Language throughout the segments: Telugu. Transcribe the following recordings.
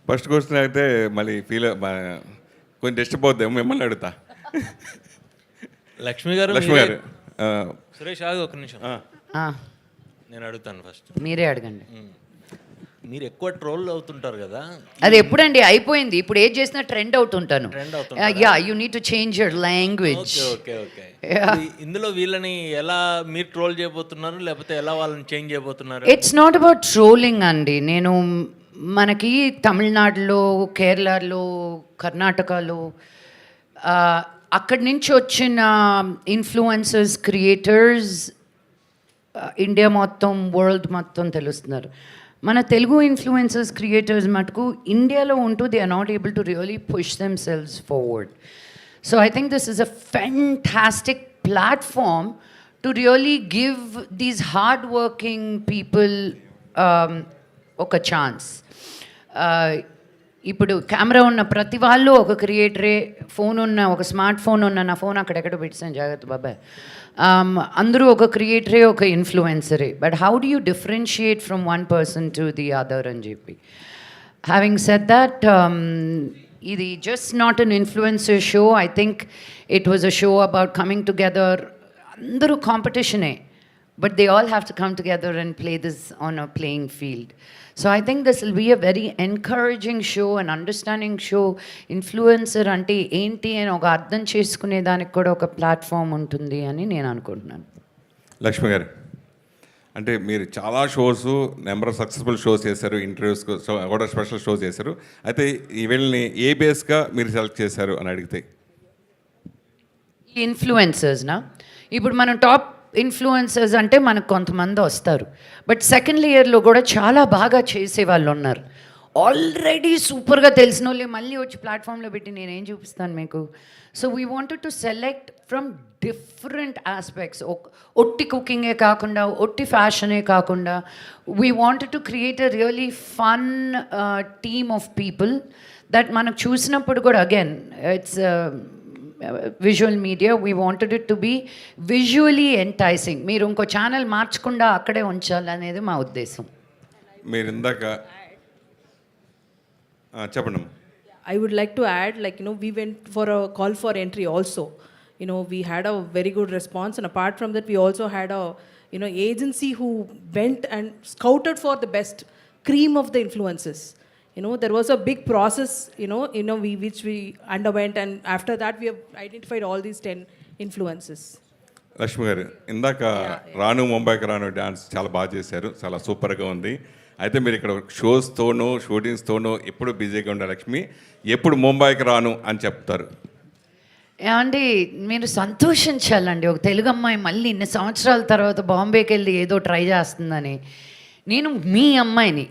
ఫస్ట్ క్వశ్చన్ అయితే మళ్ళీ కొంచెం డిస్టర్బ్ అవుతాం, మిమ్మల్ని అడుగుతా. లక్ష్మి గారు సురేష్ ఆగు ఒక నిమిషం, నేను అడుగుతాను ఫస్ట్. మీరే అడగండి. మీరు ఎక్కువ ట్రోల్ అవుతుంటారు కదా, అది ఎప్పుడండి అయిపోయింది? ఇప్పుడు ఏది చేసినా ట్రెండ్ అవుతుంటాను. Yeah, you need to change your language. Okay okay. ఇందులో వీళ్ళని ఎలా మీరు ట్రోల్ చేయబోతున్నారు, లేకపోతే ఎలా వాళ్ళని చేంజ్ చేయబోతున్నారు? ఇట్స్ నాట్ అబౌట్ ట్రోలింగ్ అండి. నేను మనకి తమిళనాడులో, కేరళలో, కర్ణాటకలో అక్కడి నుంచి వచ్చిన ఇన్ఫ్లుయెన్సర్స్, క్రియేటర్స్ ఇండియా మొత్తం, వరల్డ్ మొత్తం తెలుస్తున్నారు. మన తెలుగు ఇన్ఫ్లుయెన్సర్స్, క్రియేటర్స్ మటుకు ఇండియాలో ఉంటూ they are not able to really push themselves forward. So I think this is a fantastic platform to really give these hard working people ఒక ఛాన్స్. ఇప్పుడు కెమెరా ఉన్న ప్రతి వాళ్ళు ఒక క్రియేటరే, ఫోన్ ఉన్న, ఒక స్మార్ట్ ఫోన్ ఉన్న, నా ఫోన్ అక్కడెక్కడ పెట్టాను జాగ్రత్త బాబాయ్, అందరూ ఒక క్రియేటరే, ఒక ఇన్ఫ్లుయెన్సరే. But how do you differentiate from one person to the other అని చెప్పి. హ్యావింగ్ సెడ్ దట్, ఇది just not an influencer show. I think it was a show about coming together. అందరూ కాంపిటీషనే, but they all have to come together and play this on a playing field. So I think this will be a very encouraging show, an understanding show. Influencer ante enti అని ఒక అర్థం చేసుకునే దానికి కూడా ఒక ప్లాట్ఫామ్ ఉంటుంది అని నేను అనుకుంటున్నాను. లక్ష్మి గారు, అంటే మీరు చాలా shows, number of successful shows చేశారు, ఇంటర్వ్యూస్ కూడా స్పెషల్ షోస్ చేశారు. అయితే ఈ వీళ్ళని ఏ బేస్గా మీరు సెలెక్ట్ చేశారు అని అడిగితే? ఇన్ఫ్లుయెన్సర్స్నా? ఇప్పుడు మనం టాప్ ఇన్ఫ్లుయెన్సర్స్ అంటే మనకు కొంతమంది వస్తారు, బట్ సెకండ్ ఇయర్లో కూడా చాలా బాగా చేసే వాళ్ళు ఉన్నారు. ఆల్రెడీ సూపర్గా తెలిసిన వాళ్ళే మళ్ళీ వచ్చి ప్లాట్ఫామ్లో పెట్టి నేనేం చూపిస్తాను మీకు. So we wanted to select from different aspects. ఒట్టి కుకింగే కాకుండా, ఒట్టి ఫ్యాషనే కాకుండా, we wanted to create a really fun team of people that మనకు చూసినప్పుడు కూడా, again it's visual media, we wanted it to be visually enticing. మీరు ఇంకో ఛానల్ మార్చకుండా అక్కడే ఉంచాలనేది మా ఉద్దేశం. మీరు ఇందాక చెప్పండి. I would like to add, we went for a call for entry also. We had a very good response, and apart from that, we also had a agency who went and scouted for the best cream of the influences. There was a big process, which we underwent, and after that we have identified all these 10 influences. Lakshmi గారు, ఇందాక రాను ముంబైకి రాను డ్యాన్స్ చాలా బాగా చేశారు, చాలా సూపర్గా ఉంది. అయితే మీరు ఇక్కడ షోస్తోనూ, షూటింగ్స్తోనూ ఎప్పుడు బిజీగా ఉండాలి లక్ష్మి, ఎప్పుడు ముంబైకి రాను అని చెప్తారు? ఏమండి, మీరు సంతోషించాలండి. ఒక తెలుగు అమ్మాయి మళ్ళీ ఇన్ని సంవత్సరాల తర్వాత బాంబేకి వెళ్ళి ఏదో ట్రై చేస్తుందని. నేను మీ అమ్మాయిని,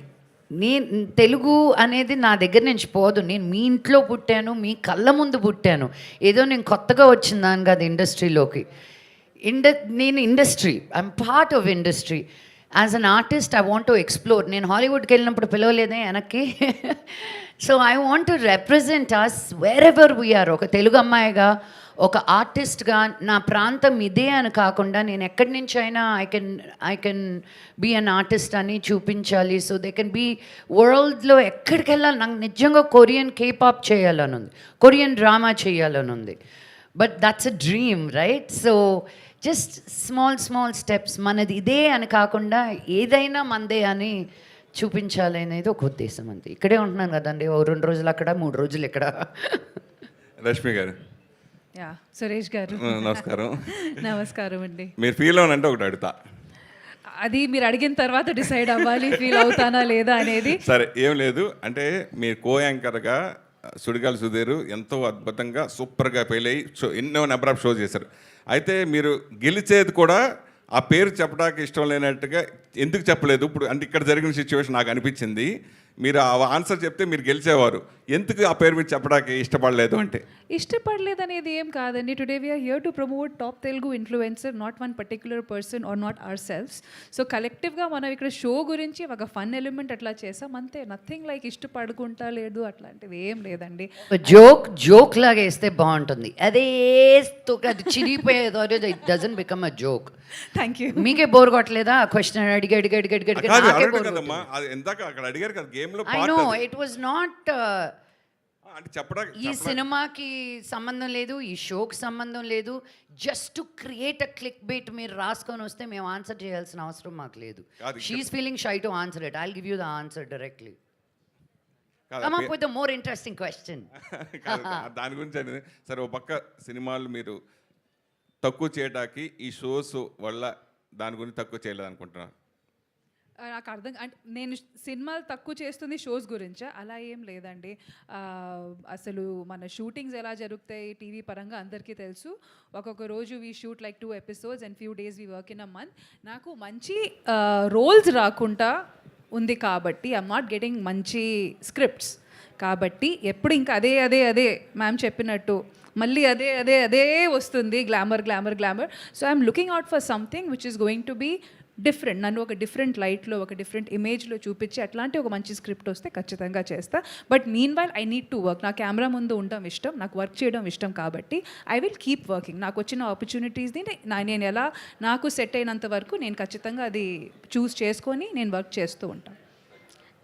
తెలుగు అనేది నా దగ్గర నుంచి పోదు. నేను మీ ఇంట్లో పుట్టాను, మీ కళ్ళ ముందు పుట్టాను. ఏదో నేను కొత్తగా వచ్చిందాను కాదు ఇండస్ట్రీలోకి. నేను industry, I'm part of industry. As an artist I want to explore. నేను హాలీవుడ్కి వెళ్ళినప్పుడు పిలవలేదే వెనక్కి. So I want to represent us wherever we are. ఒక తెలుగు అమ్మాయిగా, ఒక ఆర్టిస్ట్గా నా ప్రాంతం ఇదే అని కాకుండా నేను ఎక్కడి నుంచి అయినా I can be an artist అని చూపించాలి. సో దే కెన్ బీ వరల్డ్లో ఎక్కడికి వెళ్ళాలి. నాకు నిజంగా కొరియన్ కేపాప్ చేయాలని ఉంది, కొరియన్ డ్రామా చేయాలని ఉంది. But that's a dream, right? So just small steps. మనది ఇదే అని కాకుండా ఏదైనా మనదే అని చూపించాలి అనేది ఒక ఉద్దేశం అంతే. ఇక్కడే ఉంటున్నాను కదండి, 2 రోజులు అక్కడ, 3 రోజులు ఇక్కడ. రష్మి గారు. సురేష్ గారు నమస్కారం. నమస్కారం అండి. మీరు ఫీల్ అవునంటే ఒకటి అడుగుతా, అది మీరు అడిగిన తర్వాత డిసైడ్ అవ్వాలి ఫీల్ అవుతానా లేదా అనేది. సరే, ఏం లేదు. అంటే మీరు కో యాంకర్గా సుడిగాలి సుధీర్ ఎంతో అద్భుతంగా సూపర్గా ఫెయిల్ అయ్యి ఎన్నో నెంబర్ ఆఫ్ షో చేశారు. అయితే మీరు గెలిచేది కూడా ఆ పేరు చెప్పడానికి ఇష్టం లేనట్టుగా ఎందుకు చెప్పలేదు? ఇప్పుడు అంటే ఇక్కడ జరిగిన సిచ్యువేషన్ నాకు అనిపించింది, మీరు ఆ ఆన్సర్ చెప్తే మీరు గెలిచేవారు. ఎందుకు ఆ పేరు మీరు చెప్పడానికి ఇష్టపడలేదు అంటే? ఇష్టపడలేదనేది ఏం కాదండి. Today we are here to promote top Telugu influencer, not one particular person or not ourselves. So కలెక్టివ్గా మనం ఇక్కడ షో గురించి ఒక ఫన్ ఎలిమెంట్ అట్లా చేసాం అంతే. నథింగ్ లైక్ ఇష్టపడుకుంటా లేదు అట్లాంటివి ఏం లేదండి. జోక్ లాగా వేస్తే బాగుంటుంది. అదే అది చిరిగిపోయేదో it doesn't become a joke. Thank you. మీకే బోర్ కొట్టలేదా క్వశ్చన్ అడిగి కాదు, అడగడం కదమ్మా, అది ఇందాక అక్కడ అడిగారు కదా గేమ్లో I know it was not అంటే చెప్పడానికి ఈ సినిమాకి సంబంధం లేదు, ఈ షోకి సంబంధం లేదు. Just to create a click bait మీరు రాసుకొని వస్తే మేము ఆన్సర్ చేయాల్సిన అవసరం మాకు లేదు. She is feeling shy to answer it. I'll give you the answer directly. Come up with the more interesting question. దాని గురించి అనేది సరే. ఓ పక్క సినిమాలు మీరు తక్కువ చేయడానికి ఈ షోస్ వల్ల దాని గురించి తక్కువ చేయలేదు అనుకుంటున్నారు? నాకు అర్థం అంటే నేను సినిమాలు తక్కువ చేస్తుంది షోస్ గురించా? అలా ఏం లేదండి. అసలు మన షూటింగ్స్ ఎలా జరుగుతాయి టీవీ పరంగా అందరికీ తెలుసు. ఒక్కొక్క రోజు we shoot like 2 episodes and few days we work in a month. నాకు మంచి రోల్స్ రాకుండా ఉంది కాబట్టి ఐఎమ్ నాట్ గెటింగ్ మంచి స్క్రిప్ట్స్ కాబట్టి ఎప్పుడు ఇంకా అదే అదే అదే మ్యామ్ చెప్పినట్టు మళ్ళీ అదే అదే అదే వస్తుంది, glamour glamour glamour. So I'm looking out for something which is going to be different. నన్ను ఒక డిఫరెంట్ లైట్లో, ఒక డిఫరెంట్ ఇమేజ్లో చూపించి అట్లాంటి ఒక మంచి స్క్రిప్ట్ వస్తే ఖచ్చితంగా చేస్తా. But mean while I need to work. నా కెమెరా ముందు ఉండడం ఇష్టం, నాకు వర్క్ చేయడం ఇష్టం కాబట్టి ఐ విల్ కీప్ వర్కింగ్. నాకు వచ్చిన ఆపర్చునిటీస్ని నేను ఎలా నాకు సెట్ అయినంత వరకు నేను ఖచ్చితంగా అది చూస్ చేసుకొని నేను వర్క్ చేస్తూ ఉంటాను.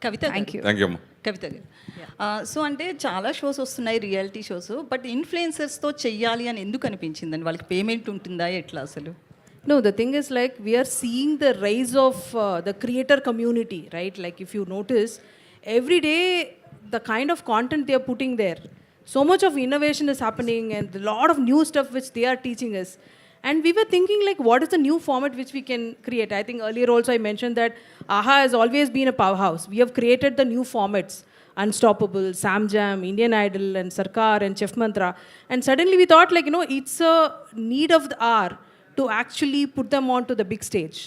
కవిత, థ్యాంక్ యూ. థ్యాంక్ యూ అమ్మా. కవిత గారు, సో అంటే చాలా షోస్ వస్తున్నాయి, రియాలిటీ షోస్, బట్ ఇన్ఫ్లుయెన్సర్స్తో చెయ్యాలి అని ఎందుకు అనిపించిందండి? వాళ్ళకి పేమెంట్ ఉంటుందా ఎట్లా అసలు? No, the thing is like we are seeing the rise of the creator community, right? Like if you notice, every day the kind of content they are putting there, so much of innovation is happening and a lot of new stuff which they are teaching us. And we were thinking like, what is the new format which we can create? I think earlier also I mentioned that AHA has always been a powerhouse. We have created the new formats. Unstoppable, Sam Jam, Indian Idol and Sarkar and Chef Mantra. And suddenly we thought like, it's a need of the hour to actually put them onto the big stage.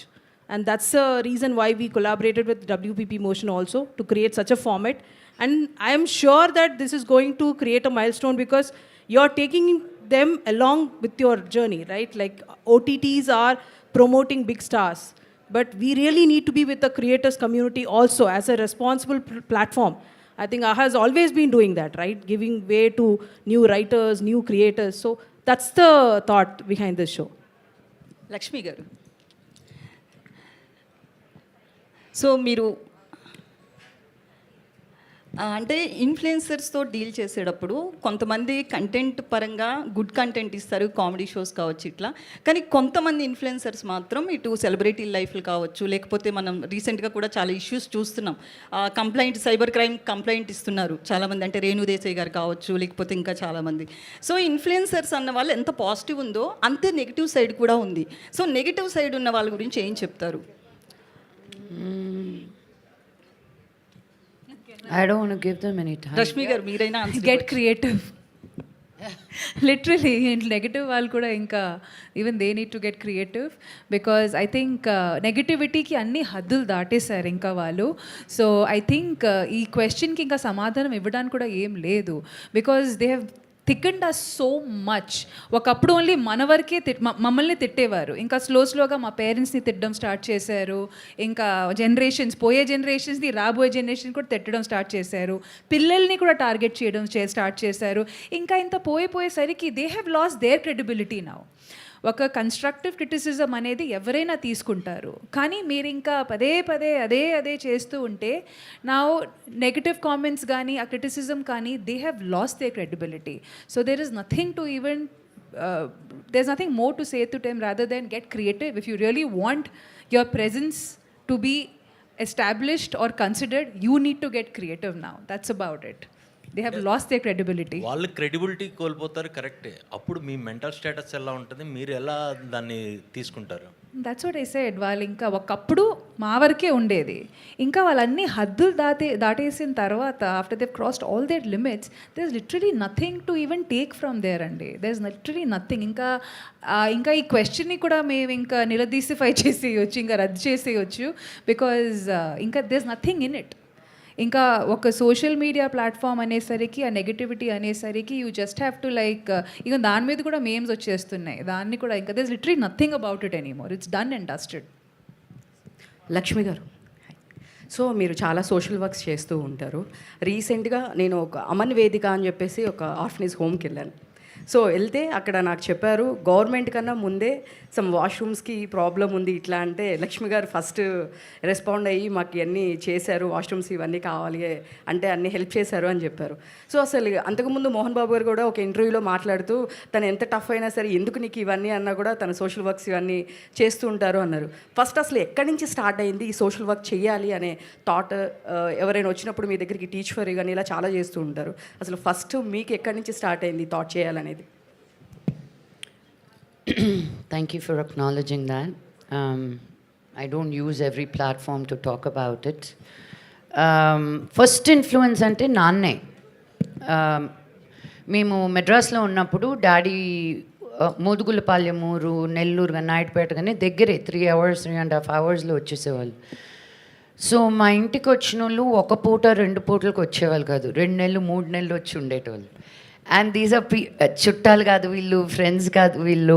And that's the reason why we collaborated with WPP Motion also to create such a format. And I am sure that this is going to create a milestone because you're taking them along with your journey, right? Like OTTs are promoting big stars, but we really need to be with the creators community also as a responsible platform. I think AHA has always been doing that, right? Giving way to new writers, new creators. So that's the thought behind this show. Lakshmi garu, so మీరు అంటే ఇన్ఫ్లుయెన్సర్స్తో డీల్ చేసేటప్పుడు కొంతమంది కంటెంట్ పరంగా గుడ్ కంటెంట్ ఇస్తారు, కామెడీ షోస్ కావచ్చు ఇట్లా. కానీ కొంతమంది ఇన్ఫ్లుయెన్సర్స్ మాత్రం ఇటు సెలబ్రిటీ లైఫ్లు కావచ్చు, లేకపోతే మనం రీసెంట్గా కూడా చాలా ఇష్యూస్ చూస్తున్నాం. కంప్లైంట్, సైబర్ క్రైమ్ కంప్లైంట్ ఇస్తున్నారు చాలామంది, అంటే రేణు దేశాయ్ గారు కావచ్చు, లేకపోతే ఇంకా చాలామంది. సో ఇన్ఫ్లుయెన్సర్స్ అన్న వాళ్ళు ఎంత పాజిటివ్ ఉందో అంతే నెగిటివ్ సైడ్ కూడా ఉంది. సో నెగిటివ్ సైడ్ ఉన్న వాళ్ళ గురించి ఏం చెప్తారు? I don't want to give them any time. Rashmi గారు మీరైనా గెట్ క్రియేటివ్. లిటరలీ నెగటివ్ వాళ్ళు కూడా ఇంకా even they need to get creative because I think నెగటివిటీకి అన్ని హద్దులు దాటేశారు ఇంకా వాళ్ళు. సో ఐ థింక్ ఈ క్వశ్చన్కి ఇంకా సమాధానం ఇవ్వడానికి కూడా ఏం లేదు because they have thickened us so much. ఒకప్పుడు ఓన్లీ మన వరకే మమ్మల్ని తిట్టేవారు, ఇంకా స్లోగా మా పేరెంట్స్ని తిట్టడం స్టార్ట్ చేశారు, ఇంకా జనరేషన్స్, పోయే జనరేషన్స్ని రాబోయే జనరేషన్ కూడా తిట్టడం స్టార్ట్ చేశారు, పిల్లల్ని కూడా టార్గెట్ చేయడం స్టార్ట్ చేశారు. ఇంకా ఇంత పోయేసరికి they have lost their credibility now. ఒక కన్స్ట్రక్టివ్ క్రిటిసిజం అనేది ఎవరైనా తీసుకుంటారు, కానీ మీరు ఇంకా పదే అదే చేస్తూ ఉంటే నా నెగటివ్ కామెంట్స్ కానీ ఆ క్రిటిసిజం కానీ they have lost they credibility. So there is nothing to even there's nothing more to say to them rather than get creative. If you really want your presence to be established or considered, you need to get creative now. That's about it. They have lost their credibility. వాళ్ళు క్రెడిబిలిటీ కోల్పోతారు, కరెక్టే. అప్పుడు మీ మెంటల్ స్టేటస్ ఎలా ఉంటుంది, మీరు ఎలా దాన్ని తీసుకుంటారు? That's what I said. వాళ్ళు ఇంకా ఒకప్పుడు మా వరకే ఉండేది, ఇంకా వాళ్ళన్ని హద్దులు దాటేసిన తర్వాత after they crossed all their limits there is literally nothing to even take from there అండి. There is literally nothing. ఇంకా ఈ క్వశ్చన్ని కూడా మేము ఇంకా నిలదీసిఫై చేసేయచ్చు, ఇంకా రద్దు చేసేయచ్చు బికాజ్ ఇంకా there is nothing in it. ఇంకా ఒక సోషల్ మీడియా ప్లాట్ఫామ్ అనేసరికి ఆ నెగిటివిటీ అనేసరికి you just have to like ఇక దాని మీద కూడా మేమ్స్ వచ్చేస్తున్నాయి, దాన్ని కూడా ఇంకా this literally nothing about it anymore, it's done and dusted. Lakshmi garu, so మీరు చాలా సోషల్ వర్క్స్ చేస్తూ ఉంటారు. రీసెంట్గా నేను ఒక అమన్ వేదిక అని చెప్పేసి ఒక ఆర్ఫనేజ్ హోమ్కి వెళ్ళాను. సో వెళ్తే అక్కడ నాకు చెప్పారు గవర్నమెంట్ కన్నా ముందే సమ్ వాష్రూమ్స్కి ప్రాబ్లం ఉంది ఇట్లా అంటే లక్ష్మి గారు ఫస్ట్ రెస్పాండ్ అయ్యి మాకు ఇవన్నీ చేశారు, వాష్రూమ్స్ ఇవన్నీ కావాలి అంటే అన్నీ హెల్ప్ చేశారు అని చెప్పారు. సో అసలు అంతకుముందు మోహన్ బాబు గారు కూడా ఒక ఇంటర్వ్యూలో మాట్లాడుతూ తను ఎంత టఫ్ అయినా సరే ఎందుకు నీకు ఇవన్నీ అన్నా కూడా తన సోషల్ వర్క్స్ ఇవన్నీ చేస్తూ ఉంటారు అన్నారు. ఫస్ట్ అసలు ఎక్కడి నుంచి స్టార్ట్ అయింది ఈ సోషల్ వర్క్ చేయాలి అనే థాట్? ఎవరైనా వచ్చినప్పుడు మీ దగ్గరికి టీచ్ ఫర్ కానీ ఇలా చాలా చేస్తూ ఉంటారు, అసలు ఫస్ట్ మీకు ఎక్కడి నుంచి స్టార్ట్ అయింది థాట్ చేయాలనేది? Thank you for acknowledging that. I don't use every platform to talk about it. First influence ante nanne. మేము మెడ్రాస్లో ఉన్నప్పుడు డాడీ మోదుగులపాలెం ఊరు, నెల్లూరు, నాయుడుపేట కానీ దగ్గరే 3 hours 3.5 hours వచ్చేసేవాళ్ళు. సో మా ఇంటికి వచ్చిన వాళ్ళు ఒక పూట 2 పూటలకు వచ్చేవాళ్ళు కాదు, 2 నెలలు 3 నెలలు వచ్చి ఉండేటోళ్ళు. అండ్ దీస్ ఆర్ చుట్టాలు కాదు వీళ్ళు, ఫ్రెండ్స్ కాదు వీళ్ళు,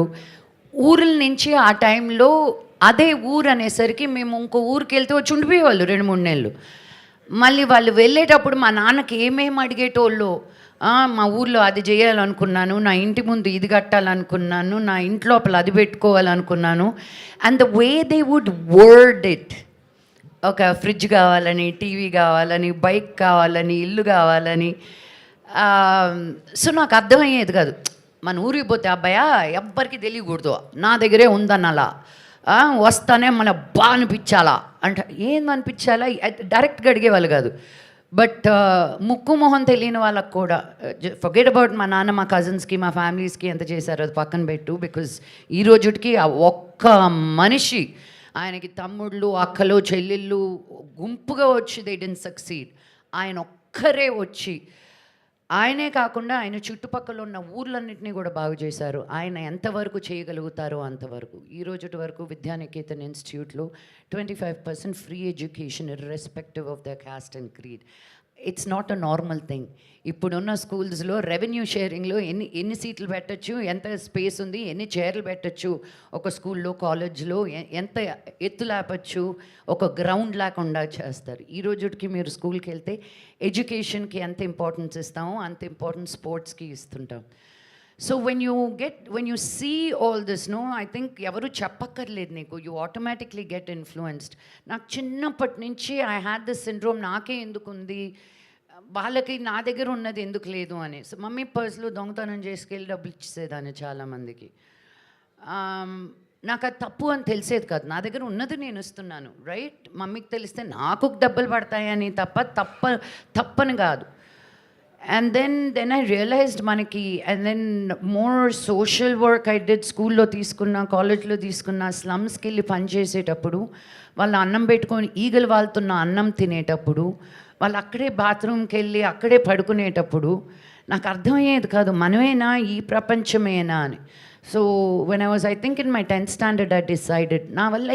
ఊర్ల నుంచి ఆ టైంలో అదే ఊరు అనేసరికి మేము ఇంకో ఊరికి వెళ్తే వచ్చి ఉండిపోయేవాళ్ళు 2-3 నెలలు. మళ్ళీ వాళ్ళు వెళ్ళేటప్పుడు మా నాన్నకి ఏమేమి అడిగేటోళ్ళు, మా ఊర్లో అది చేయాలనుకున్నాను, నా ఇంటి ముందు ఇది కట్టాలనుకున్నాను, నా ఇంటి లోపల అది పెట్టుకోవాలనుకున్నాను. And the way they would word it, ఒక ఫ్రిడ్జ్ కావాలని, టీవీ కావాలని, బైక్ కావాలని, ఇల్లు కావాలని. సో నాకు అర్థమయ్యేది కాదు. మన ఊరికి పోతే అబ్బాయా ఎవ్వరికి తెలియకూడదు, నా దగ్గరే ఉందన్నలా, వస్తానే మన బా అనిపించాలా అంటే ఏం అనిపించాలా డైరెక్ట్గా అడిగేవాళ్ళు కాదు. బట్ ముక్కు మొహం తెలియని వాళ్ళకు కూడా, ఫర్గెట్ అబౌట్ మా నాన్న మా కజిన్స్కి మా ఫ్యామిలీస్కి ఎంత చేశారో అది పక్కన పెట్టు. బికాజ్ ఈ రోజుకి ఆ ఒక్క మనిషి, ఆయనకి తమ్ముళ్ళు అక్కలు చెల్లెళ్ళు గుంపుగా వచ్చి దే డిడ్ంట్ సక్సీడ్, ఆయన ఒక్కరే వచ్చి, ఆయనే కాకుండా ఆయన చుట్టుపక్కల ఉన్న ఊర్లన్నింటినీ కూడా బాగు చేశారు. ఆయన ఎంతవరకు చేయగలుగుతారో అంతవరకు. ఈ రోజు వరకు విద్యానికేతన్ ఇన్స్టిట్యూట్లో 25% free education irrespective of the cost and creed. It's not a normal thing. ఇప్పుడున్న స్కూల్స్లో రెవెన్యూ షేరింగ్లో ఎన్ని సీట్లు పెట్టచ్చు, ఎంత స్పేస్ ఉంది, ఎన్ని చైర్లు పెట్టచ్చు, ఒక స్కూల్లో కాలేజ్లో ఎంత ఎత్తు లేపచ్చు, ఒక గ్రౌండ్ లేకుండా చేస్తారు. ఈ రోజుకి మీరు స్కూల్కి వెళ్తే ఎడ్యుకేషన్కి ఎంత ఇంపార్టెన్స్ ఇస్తామో అంత ఇంపార్టెన్స్ స్పోర్ట్స్కి ఇస్తుంటాం. So when you see all this, no, I think ఎవరు చెప్పక్కర్లేదు నీకు, యూ ఆటోమేటిక్లీ గెట్ ఇన్ఫ్లుయెన్స్డ్. నాకు చిన్నప్పటి నుంచి ఐ హ్యాడ్ దిస్ సిండ్రోమ్, నాకే ఎందుకు ఉంది, వాళ్ళకి నా దగ్గర ఉన్నది ఎందుకు లేదు అని. సో మమ్మీ పర్స్లో దొంగతనం చేసుకెళ్ళి డబ్బులు ఇచ్చేసేదాన్ని చాలామందికి. నాకు అది తప్పు అని తెలిసేది కాదు, నా దగ్గర ఉన్నది నేను ఇస్తున్నాను, రైట్. మమ్మీకి తెలిస్తే నాకు డబ్బులు పడతాయని తప్పని కాదు. And then I realized మనకి, and then more social work I did, స్కూల్లో తీసుకున్నా, కాలేజ్లో తీసుకున్నా, స్లమ్స్కి వెళ్ళి పనిచేసేటప్పుడు, వాళ్ళు అన్నం పెట్టుకొని ఈగలు వాళ్తున్న అన్నం తినేటప్పుడు, వాళ్ళు అక్కడే బాత్రూమ్కి వెళ్ళి అక్కడే పడుకునేటప్పుడు నాకు అర్థమయ్యేది కాదు మనమేనా ఈ ప్రపంచమేనా అని. So when I think in my 10th standard I decided నా వల్ల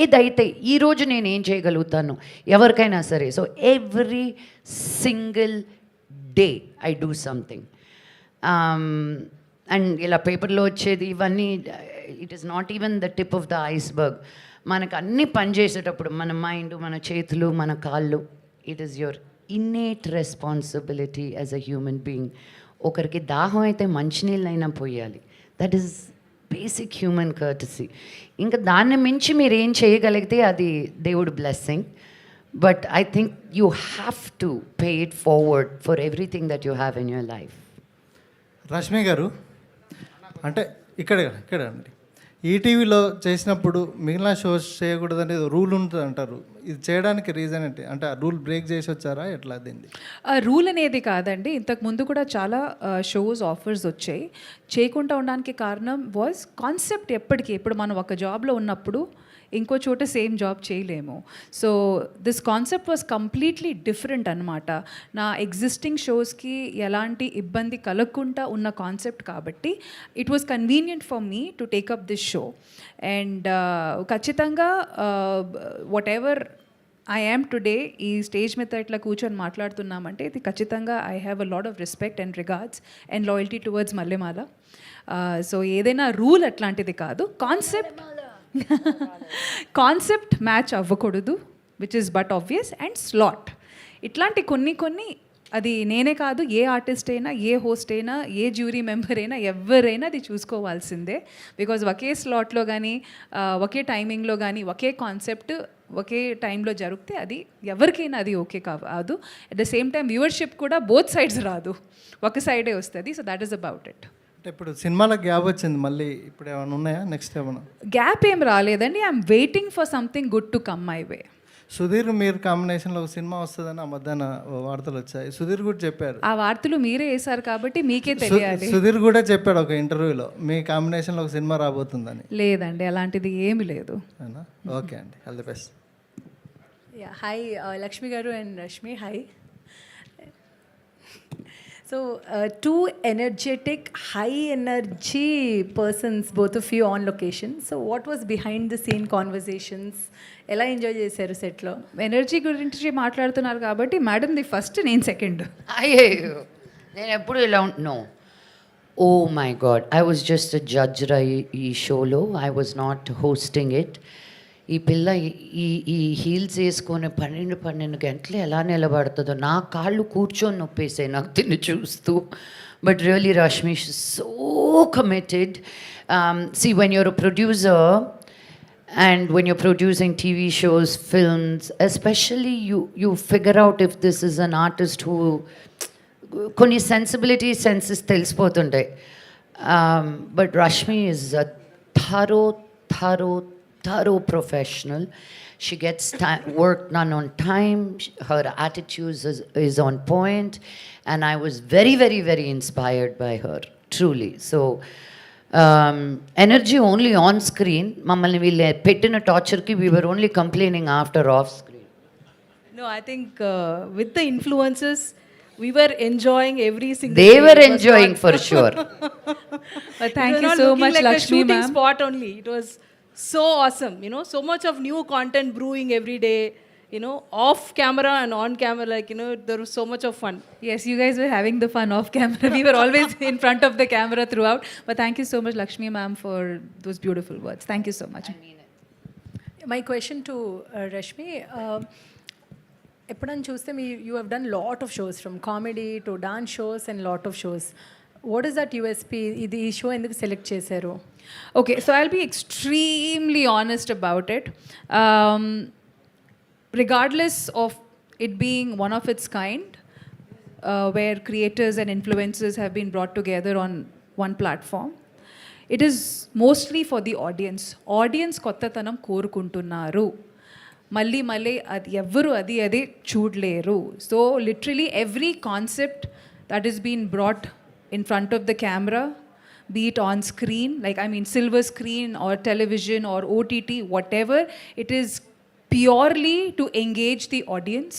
ఏదైతే ఈరోజు నేను ఏం చేయగలుగుతాను ఎవరికైనా సరే. So every single day I do something. And ఇలా పేపర్లో వచ్చేది ఇవన్నీ, it is not even the tip of the iceberg. మనకు అన్నీ పనిచేసేటప్పుడు మన మైండ్, మన చేతులు, మన కాళ్ళు, it is your innate responsibility as a human being. ఒకరికి దాహం అయితే మంచినీళ్ళైనా పోయాలి, that is basic human courtesy. ఇంకా దాన్ని మించి మీరు ఏం చేయగలిగితే అది దేవుడి blessing. But I think you have to pay it forward for everything that you have in your life. Rashmi గారు, అంటే ఇక్కడ అండి, ఈటీవీలో చేసినప్పుడు మిగిలిన షోస్ చేయకూడదు అనేది రూల్ ఉంటుంది అంటారు. ఇది చేయడానికి రీజన్ ఏంటి? అంటే ఆ రూల్ బ్రేక్ చేసి వచ్చారా ఎట్లా దీన్ని? రూల్ అనేది కాదండి, ఇంతకు ముందు కూడా చాలా షోస్ ఆఫర్స్ వచ్చాయి. చేయకుండా ఉండడానికి కారణం వాజ్ కాన్సెప్ట్. ఇప్పుడు మనం ఒక జాబ్లో ఉన్నప్పుడు ఇంకో చోట సేమ్ జాబ్ చేయలేము. So this concept was completely different అనమాట. నా ఎగ్జిస్టింగ్ షోస్కి ఎలాంటి ఇబ్బంది కలగకుండా ఉన్న కాన్సెప్ట్ కాబట్టి it was convenient for me to take up this show. And ఖచ్చితంగా whatever I am today ఈ స్టేజ్ మీద ఇట్లా కూర్చొని మాట్లాడుతున్నామంటే ఇది ఖచ్చితంగా I have a lot of respect and regards and loyalty towards Mallemala. So ఏదైనా రూల్ అట్లాంటిది కాదు, కాన్సెప్ట్ మ్యాచ్ అవ్వకూడదు which is but obvious, and slot ఇట్లాంటి కొన్ని అది నేనే కాదు, ఏ ఆర్టిస్ట్ అయినా, ఏ హోస్ట్ అయినా, ఏ జ్యూరీ మెంబర్ అయినా, ఎవరైనా అది చూసుకోవాల్సిందే. బికాజ్ ఒకే స్లాట్లో కానీ ఒకే టైమింగ్లో కానీ ఒకే కాన్సెప్ట్ ఒకే టైంలో జరిగితే అది ఎవరికైనా అది ఓకే కాదు. At the same time viewership కూడా బోత్ సైడ్స్ రాదు, ఒక సైడే వస్తుంది. So that is about it. అంటే ఇప్పుడు సినిమాలకు గ్యాప్ వచ్చింది, మళ్ళీ ఇప్పుడు ఏమైనా ఉన్నాయా నెక్స్ట్ ఏమైనా? గ్యాప్ ఏం రాలేదండి, I'm waiting for something good to come my way. Sudheer మీరు కాంబినేషన్లో ఒక సినిమా వస్తుందని ఆ మధ్యాహ్న వార్తలు వచ్చాయి. సుధీర్ కూడా చెప్పారు. ఆ వార్తలు మీరే వేశారు కాబట్టి మీకే తెలియాలి. సుధీర్ కూడా చెప్పాడు ఒక ఇంటర్వ్యూలో మీ కాంబినేషన్లో ఒక సినిమా రాబోతుందని. లేదండి, అలాంటిది ఏమీ లేదు. ఓకే అండి, all the best. Yeah, hi, Lakshmi Garu and Rashmi, hi. So, two energetic, high energy persons, both of you on location. So, what was behind the scene conversations? ఎలా ఎంజాయ్ చేశారు సెట్లో? ఎనర్జీ గురించి మాట్లాడుతున్నారు కాబట్టి మేడం ది ఫస్ట్, నేను సెకండ్. అయ్యో, నేను ఎప్పుడు ఇలా no. Oh my god, I was just judge ఈ షోలో, I was not hosting it. ఈ పిల్ల ఈ హీల్స్ వేసుకొని 12 గంటలు ఎలా నిలబడుతుందో, నా కాళ్ళు కూర్చొని నొప్పేసాయి నాకు తిని చూస్తూ. But really Rashmi so committed. See, when you're a producer and when you're producing TV shows, films, especially you figure out if this is an artist who కొన్ని సెన్సిబిలిటీ సెన్సెస్ తెలిసిపోతుంటాయి. But Rashmi is a thorough professional. She gets work done on time. Her attitude is on point, and I was very inspired by her, truly. So energy only on screen. Mammalni veelle pettina torture ki we were only complaining after off screen. No, I think with the influences, we were enjoying every single They day. were It was enjoying not- for sure. But thank It was you not so looking much, like a Lakshmi shooting ma'am. spot only. It was so awesome, so much of new content brewing every day, off camera and on camera, like, there was so much of fun. Yes, you guys were having the fun off camera. We were always in front of the camera throughout. But thank you so much, Lakshmi ma'am, for those beautiful words. Thank you so much. My question to Rashmi, ఎప్పుడైనా చూస్తే you have done lot of shows, from comedy to dance shows and lot of shows. What is that USP? ఈ షో ఎందుకు సెలెక్ట్ చేశారు? Okay, so I'll be extremely honest about it. Regardless of it being one of its kind, where creators and influencers have been brought together on one platform, it is mostly for the audience. Audience కొత్తతనం కోరుకుంటున్నారు. మళ్ళీ అది ఎవ్వరు అదే చూడలేరు. So literally every concept that is being brought in front of the camera, be it on screen, like silver screen or television or OTT, whatever, it is purely to engage the audience,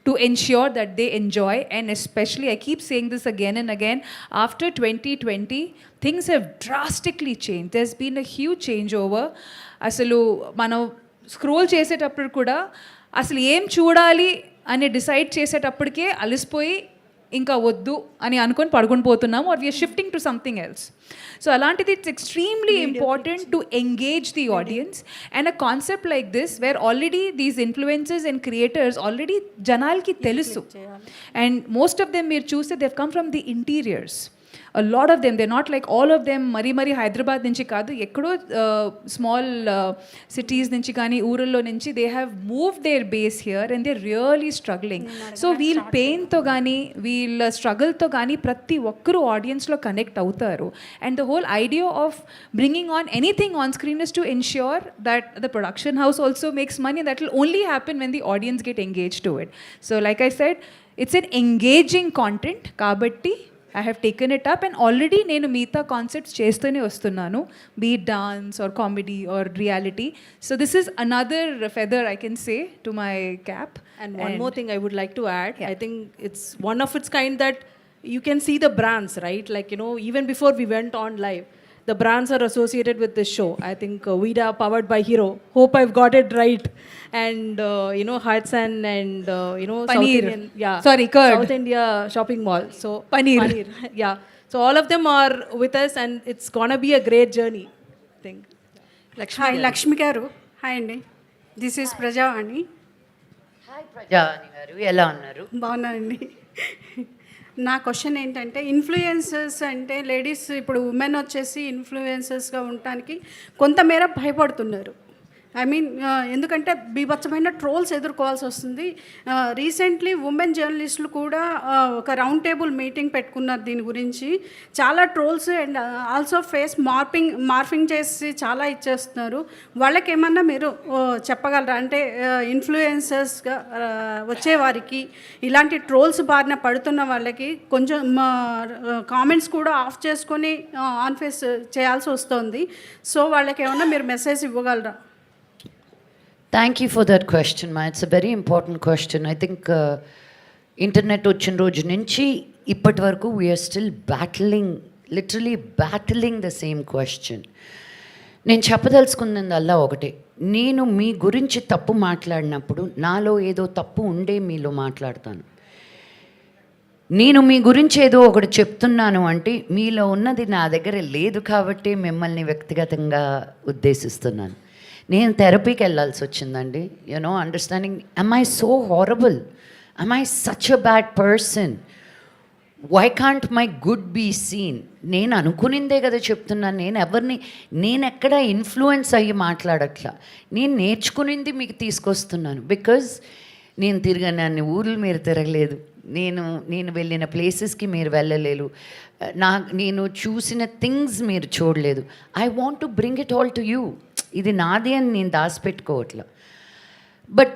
to ensure that they enjoy. And especially, I keep saying this again and again, after 2020, things have drastically changed. There's been a huge changeover. అసలు మనం స్క్రోల్ చేసేటప్పుడు కూడా అసలు ఏం చూడాలి అని డిసైడ్ చేసేటప్పటికే అలసిపోయి ఇంకా వద్దు అని అనుకొని పడుకొని పోతున్నాము, or we are shifting to something else. So అలాంటిది it's extremely important to engage the audience. And a concept like this where already these influencers and creators already జనాలకి తెలుసు. అండ్ మోస్ట్ ఆఫ్ దెమ్ మీరు చూస్తే they come from the interiors. A lot of them, they're not like all of them మరీ హైదరాబాద్ నుంచి కాదు, ఎక్కడో స్మాల్ సిటీస్ నుంచి కానీ ఊళ్ళో నుంచి they have move their base here and they really struggling. So వీళ్ళ పెయిన్తో కానీ వీళ్ళ స్ట్రగుల్తో కానీ ప్రతి ఒక్కరూ ఆడియన్స్లో కనెక్ట్ అవుతారు. And the whole idea of bringing on anything on screen is to ensure that the production house also makes money. That will only happen when the audience get engage to it. So like I said, it's an engaging content కాబట్టి I have taken it up, and already నేను మిగతా కాన్సెప్ట్స్ చేస్తూనే వస్తున్నాను, be it dance or comedy or reality. So this is another feather I can say to my cap. And one more thing I would like to add, I think it's one of its kind that you can see the brands, right? Like, even before we went on live, the brands are associated with this show. I think Vida powered by Hero. Hope I've got it right. And Hudson and South Paneer. Indian, yeah, Sorry, curd. South India shopping mall. So Paneer. yeah. So all of them are with us, and it's gonna be a great journey. I think. Hi Lakshmi garu. Hi అండి, దిస్ ఈజ్ ప్రజావాణి. హాయ్ ప్రజావాణి గారు, ఎలా ఉన్నారు? బాగున్నానండి. నా క్వశ్చన్ ఏంటంటే, ఇన్ఫ్లుయెన్సర్స్ అంటే లేడీస్ ఇప్పుడు ఉమెన్ వచ్చేసి ఇన్ఫ్లుయెన్సర్స్గా ఉండటానికి కొంతమేర భయపడుతున్నారు. ఐ మీన్ ఎందుకంటే బీభత్సమైన ట్రోల్స్ ఎదుర్కోవాల్సి వస్తుంది. రీసెంట్లీ ఉమెన్ జర్నలిస్టులు కూడా ఒక రౌండ్ టేబుల్ మీటింగ్ పెట్టుకున్నారు దీని గురించి. చాలా trolls and also face morphing చేసి చాలా ఇచ్చేస్తున్నారు. వాళ్ళకి ఏమన్నా మీరు చెప్పగలరా? అంటే ఇన్ఫ్లుయెన్సర్స్గా వచ్చేవారికి, ఇలాంటి ట్రోల్స్ బారిన పడుతున్న వాళ్ళకి కొంచెం కామెంట్స్ కూడా ఆఫ్ చేసుకొని ఆన్ ఫేస్ చేయాల్సి వస్తుంది. సో వాళ్ళకి ఏమన్నా మీరు మెసేజ్ ఇవ్వగలరా? Thank you for that question మా. It's a very important question. I think internet వచ్చిన రోజు నుంచి ఇప్పటి వరకు we are still literally battling the same question. నేను చెప్పదలుచుకున్నదల్లా ఒకటే, నేను మీ గురించి తప్పు మాట్లాడినప్పుడు నాలో ఏదో తప్పు ఉండే మీలో మాట్లాడతాను. నేను మీ గురించి ఏదో ఒకటి చెప్తున్నాను అంటే మీలో ఉన్నది నా దగ్గర లేదు కాబట్టి మిమ్మల్ని వ్యక్తిగతంగా ఉద్దేశిస్తున్నాను. నేను థెరపీకి వెళ్ళాల్సి వచ్చిందండి. Understanding, am I so horrible? Am I such a bad person? Why can't my good be seen? నేను అనుకునిందే కదా చెప్తున్నాను. నేను ఎక్కడ ఇన్ఫ్లుయెన్స్ అయ్యి మాట్లాడట్లా. నేను నేర్చుకునింది మీకు తీసుకొస్తున్నాను. బికాజ్ నేను తిరిగిన అన్ని ఊర్లు మీరు తిరగలేదు, నేను వెళ్ళిన ప్లేసెస్కి మీరు వెళ్ళలేదు, నేను చూసిన థింగ్స్ మీరు చూడలేదు. I want to bring it all to you. ఇది నాది అని నేను దాచిపెట్టుకోవట్లా. But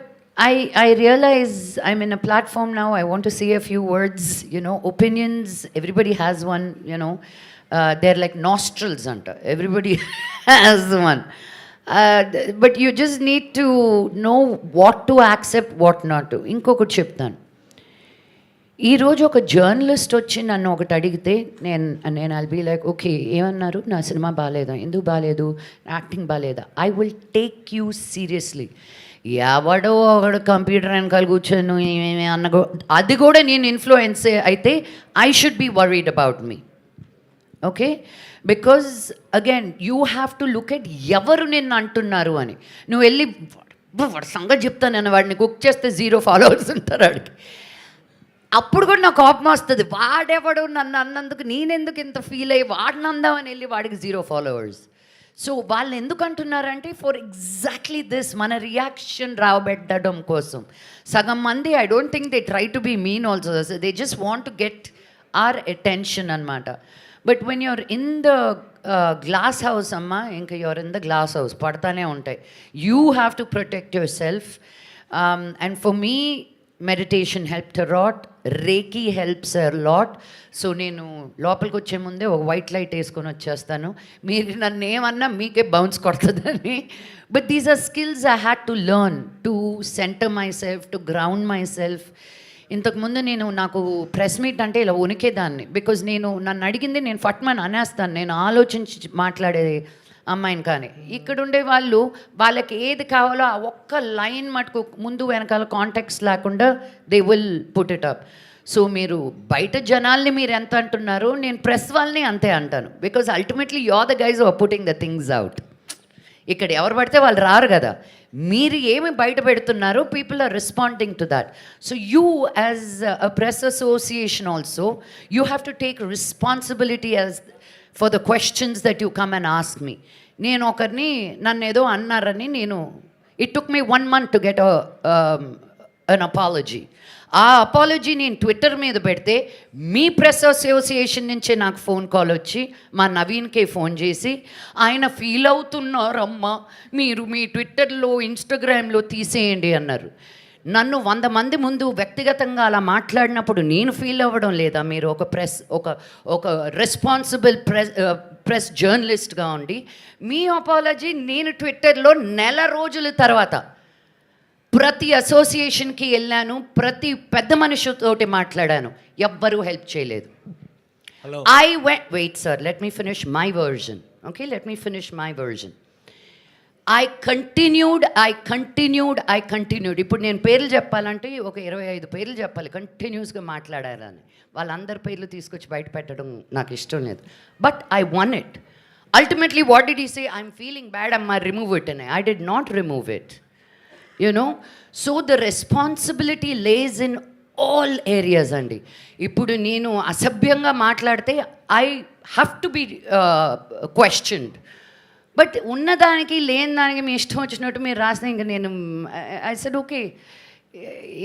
I realize I'm in a platform now. I want to say a few words, opinions. Everybody has one, they're like nostrils, everybody has one. But you just need to know what to accept, what not to. ఇంకొకటి చెప్తాను. ఈరోజు ఒక జర్నలిస్ట్ వచ్చి నన్ను ఒకటి అడిగితే నేను ఐల్ బీ లైక్, ఓకే ఏమన్నారు, నా సినిమా బాగాలేదా, ఎందుకు బాగాలేదు, యాక్టింగ్ బాగాలేదా, I will take you seriously. ఎవడో ఒకడు కంప్యూటర్ వెనకాల కూర్చొని ఏమేమి అది కూడా నేను ఇన్ఫ్లుయెన్స్ అయితే I should be worried about me. Okay, because again you have to look at ఎవరు నిన్ను అంటున్నారు అని. నువ్వు వెళ్ళి వాడి సంగతి చెప్తాను, వాడిని కుక్ చేస్తే 0 followers ఉంటారు వాడికి. అప్పుడు కూడా నాకు కోపం వస్తుంది. వాడెవడు నన్ను అన్నందుకు నేనెందుకు ఇంత ఫీల్ అయ్యి వాడిని అందామని వెళ్ళి వాడికి 0 followers. సో వాళ్ళు ఎందుకు అంటున్నారంటే ఫర్ ఎగ్జాక్ట్లీ దిస్, మన రియాక్షన్ రాబెట్టడం కోసం. సగం మంది I don't think they try to be mean also, they just want to get our attention అనమాట. But when you're in the glass house అమ్మా, ఇంకా you're in the glass house పడతానే ఉంటాయి. You have to protect yourself. And for me meditation helped a lot, reiki helps a lot. So నేను లోపలికి వచ్చే ముందే ఒక వైట్ లైట్ వేసుకొని వచ్చేస్తాను. మీరు నన్ను ఏమన్నా మీకే బౌన్స్ కొడుతుందని. But these are skills I had to learn to centre myself, to ground myself. ఇంతకుముందు నాకు ప్రెస్ మీట్ అంటే ఇలా వణికేదాన్ని. బికాజ్ నన్ను అడిగింది నేను ఫట్మని అనేస్తాను, నేను ఆలోచించి మాట్లాడేది అమ్మాయిని. కానీ ఇక్కడ ఉండే వాళ్ళకి ఏది కావాలో ఆ ఒక్క లైన్ మటుకు ముందు వెనకాల కాంటాక్ట్స్ లేకుండా they will put it up. So మీరు బయట జనాల్ని మీరు ఎంత అంటున్నారో నేను ప్రెస్ వాళ్ళని అంతే అంటాను. Because ultimately you are the guys are putting the things out. ఇక్కడ ఎవరు పడితే వాళ్ళు రారు కదా. మీరు ఏమి బయట పెడుతున్నారో people are responding to that. So you as a press association also you have to take responsibility as for the questions that you come and ask me. నేను ఒకరిని నన్ను ఏదో అన్నారని it took me 1 month to get an apology. ఆ అపాలజీ నేను ట్విట్టర్ మీద పెడితే మీ ప్రెస్ అసోసియేషన్ నుంచే నాకు ఫోన్ కాల్ వచ్చి మా నవీన్కే ఫోన్ చేసి, ఆయన ఫీల్ అవుతున్నారమ్మా, మీరు మీ ట్విట్టర్లో ఇన్స్టాగ్రామ్లో తీసేయండి అన్నారు. నన్ను 100 మంది ముందు వ్యక్తిగతంగా అలా మాట్లాడినప్పుడు నేను ఫీల్ అవ్వడం లేదా? మీరు ఒక రెస్పాన్సిబుల్ ప్రెస్ జర్నలిస్ట్గా ఉండి మీ అపాలజీ నేను ట్విట్టర్లో 1 రోజుల తర్వాత ప్రతి అసోసియేషన్కి వెళ్ళాను, ప్రతి పెద్ద మనిషితోటి మాట్లాడాను, ఎవ్వరూ హెల్ప్ చేయలేదు. Wait sir, let me finish my version. Okay, let me finish my version. I continued. ఇప్పుడు నేను పేర్లు చెప్పాలంటే ఒక 25 పేర్లు చెప్పాలి, కంటిన్యూస్గా మాట్లాడాలని. వాళ్ళందరి పేర్లు తీసుకొచ్చి బయట పెట్టడం నాకు ఇష్టం లేదు. But I one it. Ultimately, what did he say? I'm feeling bad, Amma, remove it. And I did not remove it. You know? So the responsibility lays in all areas, andi. Ippudu nenu asabhyanga maatladte, I have to be questioned. But ఉన్నదానికి లేని దానికి మీ ఇష్టం వచ్చినట్టు మీరు రాసిన ఇంక నేను ఐ సెడ్ ఓకే,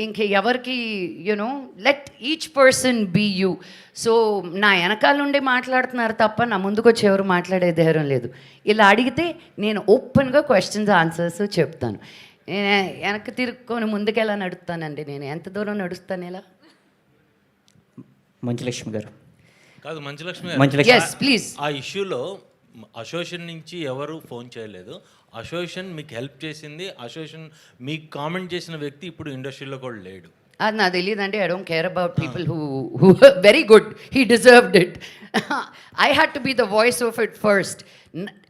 ఇంక ఎవరికి you know let each person be you. So నా వెనకాల నుండి మాట్లాడుతున్నారు తప్ప నా ముందుకు వచ్చి ఎవరు మాట్లాడే ధైర్యం లేదు. ఇలా అడిగితే నేను ఓపెన్గా క్వశ్చన్స్ ఆన్సర్స్ చెప్తాను. నేను వెనక్కి తిరుక్కొని ముందుకెలా నడుస్తానండి, నేను ఎంత దూరం నడుస్తాను ఇలా. మంచులక్ష్మి గారు కాదు మంచులక్ష్మి Yes, please. ఆ ఇష్యూలో అసోసియేషన్ నుంచి ఎవరు ఫోన్ చేయలేదు. అసోసియేషన్ మీకు హెల్ప్ చేసింది. అసోసియేషన్ మీకు కామెంట్ చేసిన వ్యక్తి ఇప్పుడు ఇండస్ట్రీలో కూడా లేడు. అది నాకు తెలియదండి. I don't care about people who very good, he deserved it. I had to be the voice of it first.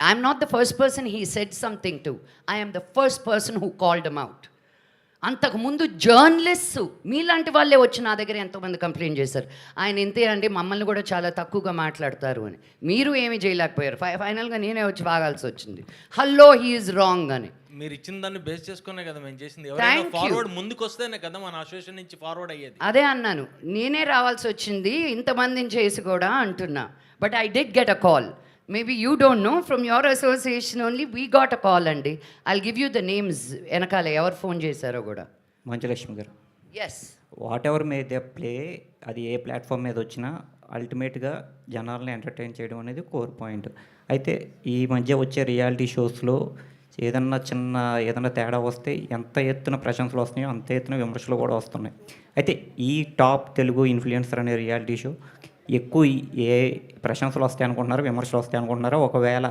I'm not the first person he said something to. I am the first person who called them out. అంతకుముందు జర్నలిస్ట్స్ మీలాంటి వాళ్ళే వచ్చి నా దగ్గర ఎంతోమంది కంప్లైంట్ చేశారు, ఆయన ఇంతే అండి, మమ్మల్ని కూడా చాలా తక్కువగా మాట్లాడతారు అని. మీరు ఏమీ చేయలేకపోయారు. ఫైనల్గా నేనే వచ్చి వాగాల్సి వచ్చింది. హలో, హీ ఈజ్ రాంగ్ అని. మీరు ఇచ్చిన దాన్ని బేస్ చేసుకునే కదా మేము చేసింది. ఎవరైనా ఫార్వర్డ్ ముందుకు వస్తేనే కదా మన అసోసియేషన్ నుంచి ఫార్వర్డ్ అయ్యేది. అదే అన్నాను, నేనే రావాల్సి వచ్చింది ఇంతమందిని చేసి కూడా అంటున్నా. But I did get a call. Maybe you don't know, from your association only we got a call అండి. I'll give you the names వెనకాల ఎవరు ఫోన్ చేశారో కూడా. Manchu Lakshmi garu, yes, whatever may they play, అది ఏ ప్లాట్ఫామ్ మీద వచ్చినా అల్టిమేట్గా జనాల్ని ఎంటర్టైన్ చేయడం అనేది కోర్ పాయింట్. అయితే ఈ మధ్య వచ్చే రియాలిటీ షోస్లో ఏదన్నా తేడా వస్తే ఎంత ఎత్తున ప్రశంసలు వస్తున్నాయో అంత ఎత్తున విమర్శలు కూడా వస్తున్నాయి. అయితే ఈ టాప్ తెలుగు ఇన్ఫ్లుయెన్సర్ అనే రియాలిటీ షో ఎక్కువ ఏ ప్రశంసలు వస్తాయి అనుకుంటున్నారో, విమర్శలు వస్తాయి అనుకుంటున్నారో, ఒకవేళ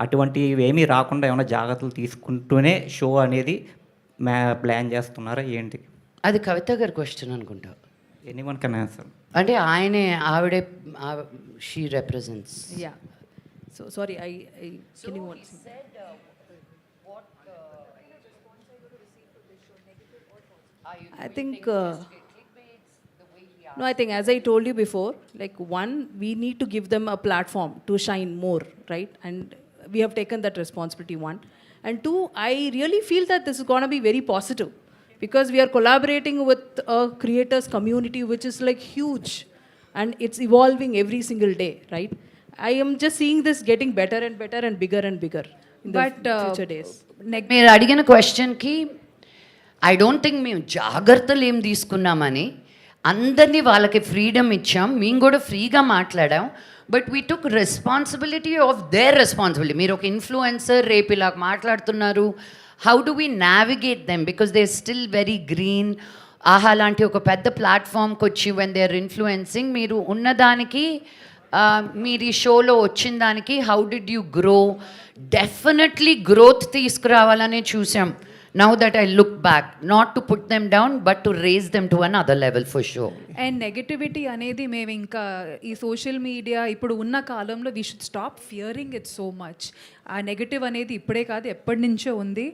అటువంటివి ఏమీ రాకుండా ఏమైనా జాగ్రత్తలు తీసుకుంటూనే షో అనేది ప్లాన్ చేస్తున్నారా ఏంటి? అది కవిత గారి క్వశ్చన్ అనుకుంటా. Anyone can answer. అంటే ఆవిడే she represents. Yeah. So sorry, I can you want? I think no, I think as I told you before, like one, we need to give them a platform to shine more, right? And we have taken that responsibility, one. And two, I really feel that this is going to be very positive because we are collaborating with a creators community which is like huge and it's evolving every single day, right? I am just seeing this getting better and better and bigger in the future days. మీరు అడిగిన క్వశ్చన్కి ఐ డోంట్ థింక్ మేము జాగ్రత్తలు ఏం తీసుకున్నామని, అందరినీ వాళ్ళకి ఫ్రీడమ్ ఇచ్చాం, మేము కూడా ఫ్రీగా మాట్లాడాం. But we took responsibility of their responsibility. మీరు ఒక ఇన్ఫ్లుయెన్సర్ రేపు ఇలా మాట్లాడుతున్నారు, how do we navigate them because they still very green. ఆహా లాంటి ఒక పెద్ద ప్లాట్ఫామ్కి వచ్చి వెన్ దే ఆర్ ఇన్ఫ్లుయెన్సింగ్, మీరు ఉన్నదానికి మీరు ఈ షోలో వచ్చిన దానికి how did you grow? Definitely growth తీసుకురావాలనే చూసాం. Now that I look back, not to put them down, but to raise them to another level for sure. And negativity అనేది మేము ఇంకా ఈ సోషల్ మీడియా ఇప్పుడు ఉన్న కాలంలో we should stop Fearing it so much. ఆ నెగటివ్ అనేది ఇప్పుడే కాదు, ఎప్పటి నుంచో ఉంది.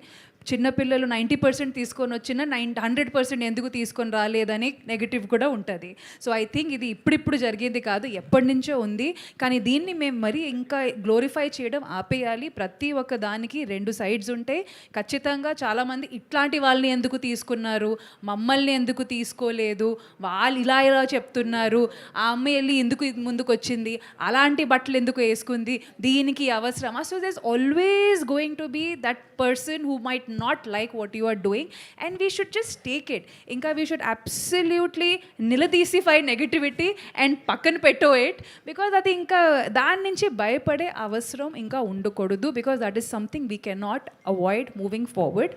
చిన్నపిల్లలు 90% తీసుకొని వచ్చిన 100% ఎందుకు తీసుకొని రాలేదని నెగిటివ్ కూడా ఉంటుంది. సో ఐ థింక్ ఇది ఇప్పుడిప్పుడు జరిగేది కాదు, ఎప్పటి నుంచో ఉంది. కానీ దీన్ని మేము మరీ ఇంకా గ్లోరిఫై చేయడం ఆపేయాలి. ప్రతి ఒక్క దానికి 2 సైడ్స్ ఉంటాయి. ఖచ్చితంగా చాలామంది ఇట్లాంటి వాళ్ళని ఎందుకు తీసుకున్నారు, మమ్మల్ని ఎందుకు తీసుకోలేదు, వాళ్ళు ఇలా చెప్తున్నారు, ఆ అమ్మాయి వెళ్ళి ఎందుకు ముందుకు వచ్చింది, అలాంటి బట్టలు ఎందుకు వేసుకుంది, దీనికి అవసరమా? So there is always going to be that person who might not like what you are doing and we should just take it. Inka we should absolutely niladisify negativity and pakkan petto it because I think dan nunchi bayapade avasram inka undakodudu because that is something we cannot avoid moving forward.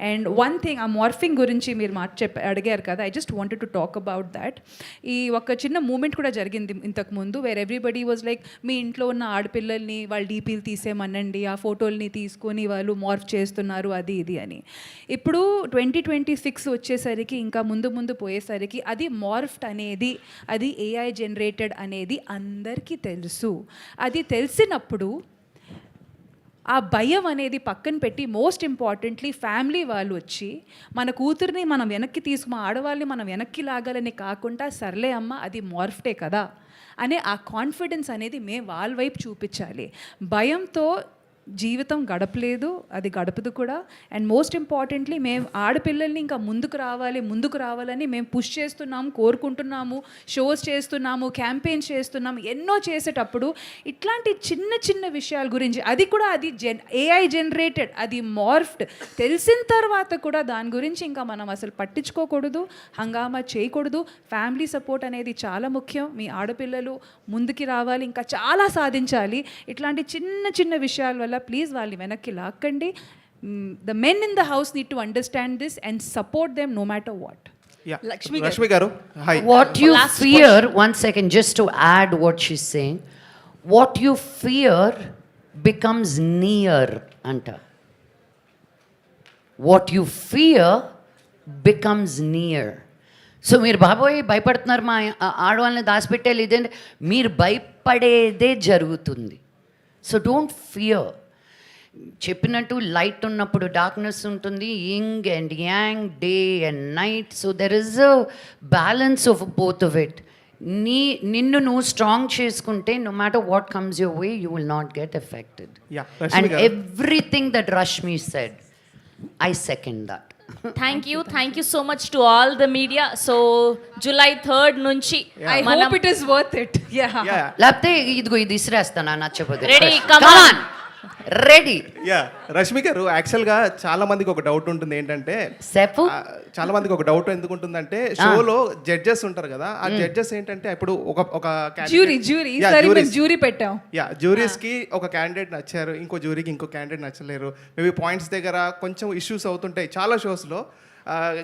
And one thing a morphing gurinchi meer adigaru kada, I just wanted to talk about that. Ee oka chinna movement kuda jarigindi intaku mundu where everybody was like మీ ఇంట్లో ఉన్న ఆడపిల్లల్ని వాళ్ళ డీపీలు తీసేమనండి, ఆ ఫోటోల్ని తీసుకొని వాళ్ళు మార్ఫ్ చేస్తున్నారు అది ఇది అని. ఇప్పుడు 2026 వచ్చేసరికి ఇంకా ముందు పోయేసరికి అది మార్ఫ్డ్ అనేది, అది ఏఐ జనరేటెడ్ అనేది అందరికీ తెలుసు. అది తెలిసినప్పుడు ఆ భయం అనేది పక్కన పెట్టి మోస్ట్ ఇంపార్టెంట్లీ ఫ్యామిలీ వాళ్ళు వచ్చి మన కూతుర్ని మనం వెనక్కి మా ఆడవాళ్ళని మనం వెనక్కి లాగాలని కాకుండా సర్లే అమ్మ అది మార్ఫ్టే కదా అనే ఆ కాన్ఫిడెన్స్ అనేది మేము వాళ్ళ వైపు చూపించాలి. భయంతో జీవితం గడపలేదు, అది గడపదు కూడా. అండ్ మోస్ట్ ఇంపార్టెంట్లీ మేము ఆడపిల్లల్ని ఇంకా ముందుకు రావాలని మేము పుష్ చేస్తున్నాము, కోరుకుంటున్నాము, షోస్ చేస్తున్నాము, క్యాంపెయిన్స్ చేస్తున్నాము. ఎన్నో చేసేటప్పుడు ఇట్లాంటి చిన్న చిన్న విషయాల గురించి, అది కూడా అది AI జనరేటెడ్, అది మార్ఫ్డ్ తెలిసిన తర్వాత కూడా దాని గురించి ఇంకా మనం అసలు పట్టించుకోకూడదు, హంగామా చేయకూడదు. ఫ్యామిలీ సపోర్ట్ అనేది చాలా ముఖ్యం. మీ ఆడపిల్లలు ముందుకి రావాలి, ఇంకా చాలా సాధించాలి. ఇట్లాంటి చిన్న చిన్న విషయాల వల్ల ప్లీజ్ వాళ్ళని వెనక్కి లాక్కండి. The men in the house need to understand this and support them no matter what. Lakshmi garu, hi. What you fear, one second, just to add what she's saying, what you fear becomes near, anta. What you fear becomes near. So మీరు బాబోయ్ భయపడుతున్నారు మా ఆడవాళ్ళని దాచిపెట్టాలి ఇదేంటి, మీరు భయపడేదే జరుగుతుంది. So don't fear. చెప్పినట్టు లైట్ ఉన్నప్పుడు డార్క్నెస్ ఉంటుంది, yin and yang, day and night. So there is a balance of both of it. నిన్ను నువ్వు స్ట్రాంగ్ చేసుకుంటే no matter what comes your way you will not get affected. And everything that Rashmi said, I second that. Thank you so much to all the media. So July 3rd నుంచి I hope it is worth it. Yeah. లేకపోతే ఇదిగో ఇది ఇసిరేస్తాను నచ్చపోతే. Ready, come on. Ready. Rashmi గారు, యాక్చువల్గా చాలా మందికి ఒక డౌట్ ఉంటుంది ఏంటంటే, చాలా మందికి ఒక డౌట్ ఎందుకు ఉంటుందంటే, షోలో జడ్జెస్ ఉంటారు కదా, ఆ జడ్జెస్ ఏంటంటే ఇప్పుడు ఒక జ్యూరీ పెట్టాం. జ్యూరీస్ కి ఒక క్యాండిడేట్ నచ్చారు, ఇంకో జ్యూరీకి ఇంకో క్యాండిడేట్ నచ్చలేరు. మేబీ పాయింట్స్ దగ్గర కొంచెం ఇష్యూస్ అవుతుంటాయి చాలా షోస్లో.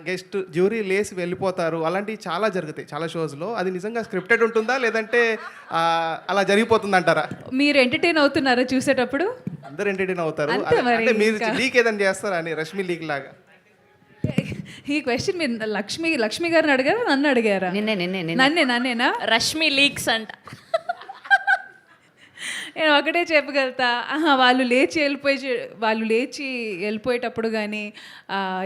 గెస్ట్ జ్యూరీ లేసి వెళ్ళిపోతారు, అలాంటివి చాలా జరుగుతాయి చాలా షోస్లో. అది నిజంగా స్క్రిప్టెడ్ ఉంటుందా లేదంటే అలా జరిగిపోతుంది అంటారా? మీరు ఎంటర్టైన్ అవుతున్నారా చూసేటప్పుడు? అందరు ఎంటర్టైన్ అవుతారు. అంతే మరి అంటే మీరు ఇంకా. లీక్ ఏదైనా చేస్తారా అని, రష్మి లీక్ లాగా? ఈ క్వశ్చన్ మీరు లక్ష్మి గారిని అడిగారా, నన్ను అడిగారా? నన్నేనా? రష్మి లీక్స్ అంట. నేను ఒకటే చెప్పగలుగుతా, వాళ్ళు లేచి వెళ్ళిపోయేటప్పుడు కానీ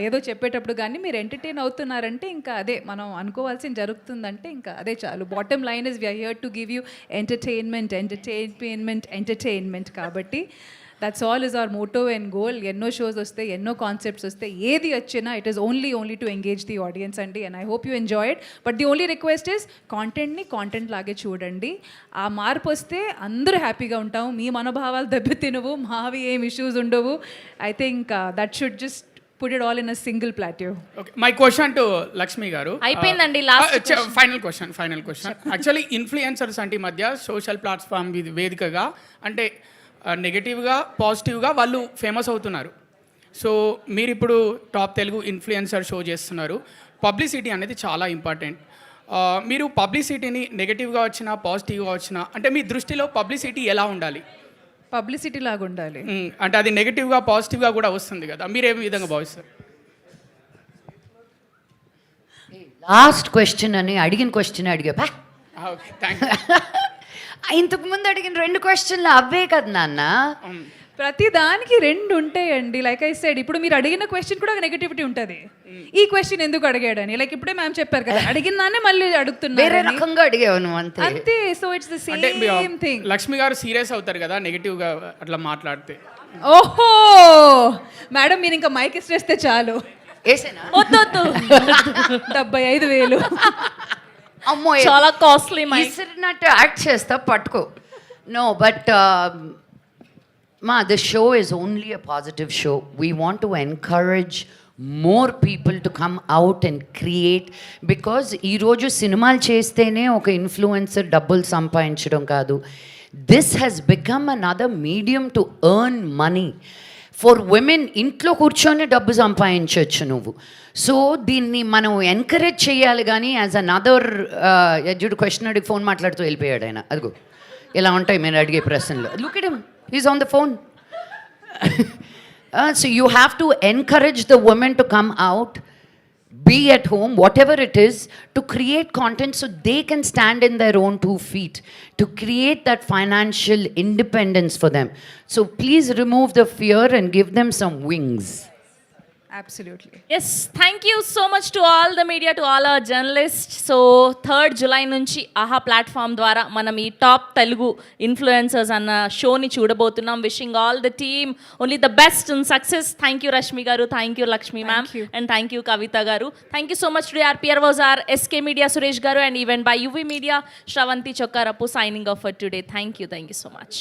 ఏదో చెప్పేటప్పుడు కానీ మీరు ఎంటర్టైన్ అవుతున్నారంటే ఇంకా అదే మనం అనుకోవాల్సింది జరుగుతుందంటే ఇంకా అదే చాలు. Bottom line is we are here to give you entertainment. కాబట్టి that's all is our motto and goal. ఎన్నో షోస్ వస్తాయి, ఎన్నో కాన్సెప్ట్స్ వస్తాయి, ఏది వచ్చినా it is only to engage the audience అండి. And I hope you enjoy it. But the only request is కాంటెంట్ని కాంటెంట్ లాగే చూడండి. ఆ మార్పు వస్తే అందరూ హ్యాపీగా ఉంటాము, మీ మనోభావాలు దెబ్బతినవు, మావి ఏం ఇష్యూస్ ఉండవు. I think that should just put it all in a single plateau. Okay, my question to Lakshmi garu. అయిపోయిందండి last final question. Actually influencers అంటే ఈ మధ్య సోషల్ ప్లాట్ఫామ్ వేదికగా అంటే నెగటివ్గా పాజిటివ్గా వాళ్ళు ఫేమస్ అవుతున్నారు. సో మీరు ఇప్పుడు టాప్ తెలుగు ఇన్ఫ్లుయెన్సర్ షో చేస్తున్నారు. పబ్లిసిటీ అనేది చాలా ఇంపార్టెంట్. మీరు పబ్లిసిటీని నెగటివ్గా వచ్చినా పాజిటివ్గా వచ్చినా అంటే మీ దృష్టిలో పబ్లిసిటీ ఎలా ఉండాలి? పబ్లిసిటీ లాగా ఉండాలి అంటే అది నెగటివ్గా పాజిటివ్గా కూడా వస్తుంది కదా, మీరు ఏ విధంగా భావిస్తారు? లాస్ట్ క్వశ్చన్ అని అడిగిన క్వశ్చన్ అడిగా. Okay, thank you. ఇంతకు ముందు అడిగిన 2 క్వశ్చన్లు అవే కదా నాన్న. ప్రతి దానికి 2 ఉంటాయండి. లైక్ ఐ సెడ్, ఇప్పుడు మీరు అడిగిన క్వశ్చన్ కూడా నెగటివిటీ ఉంటుంది. ఈ క్వశ్చన్ ఎందుకు అడిగాడని, లైక్ ఇప్పుడే మ్యామ్ చెప్పారు కదా, అడిగిన దాన్ని మళ్ళీ అడుగుతున్నారు, వేరే రకంగా అడిగావు నువ్వు అంతే. So it's the same thing. Lakshmi గారు సీరియస్ అవుతారు కదా నెగటివ్గా అట్లా మాట్లాడితే? ఓహో మేడం, మీరు ఇంకా మైక్ ఇస్తే చాలు. వద్దు 75,000. అమ్మో, చాలా కాస్ట్లీ ఇసిరినట్టు యాక్ట్ చేస్తా, పట్టుకో. No, but the show is only a positive show. We want to encourage more people to come out and create, because ఈ రోజు సినిమాలు చేస్తేనే ఒక ఇన్ఫ్లుయెన్సర్ డబ్బులు సంపాదించడం కాదు. This has become another medium to earn money. For women ఇంట్లో కూర్చొని డబ్బు సంపాదించవచ్చు నువ్వు. సో దీన్ని మనం ఎంకరేజ్ చేయాలి. కానీ యాజ్ అనదర్ ఎడ్యుడు క్వశ్చన్ అడిగి ఫోన్ మాట్లాడుతూ వెళ్ళిపోయాడు ఆయన. అదిగో ఇలా ఉంటాయి మీరు అడిగే ప్రశ్నలు. Look at him, he's on the phone. So you have to encourage the women to come out. be at home, whatever it is, to create content so they can stand in their own 2 feet, to create that financial independence for them. So please remove the fear and give them some wings. Absolutely. Yes thank you so much to all the media, to all our journalist. So 3rd July నుంచి ఆహా ప్లాట్ఫామ్ ద్వారా మనం ఈ టాప్ తెలుగు ఇన్ఫ్లుయెన్సర్స్ అన్న షోని చూడబోతున్నాం. Wishing all the team only the best and success. Thank you Rashmi garu, thank you Lakshmi ma'am, and thank you Kavitha garu. Thank you so much to our PR was R SK media Suresh garu, and even by UV media Sravanthi Chokkarapu signing off for today. Thank you so much.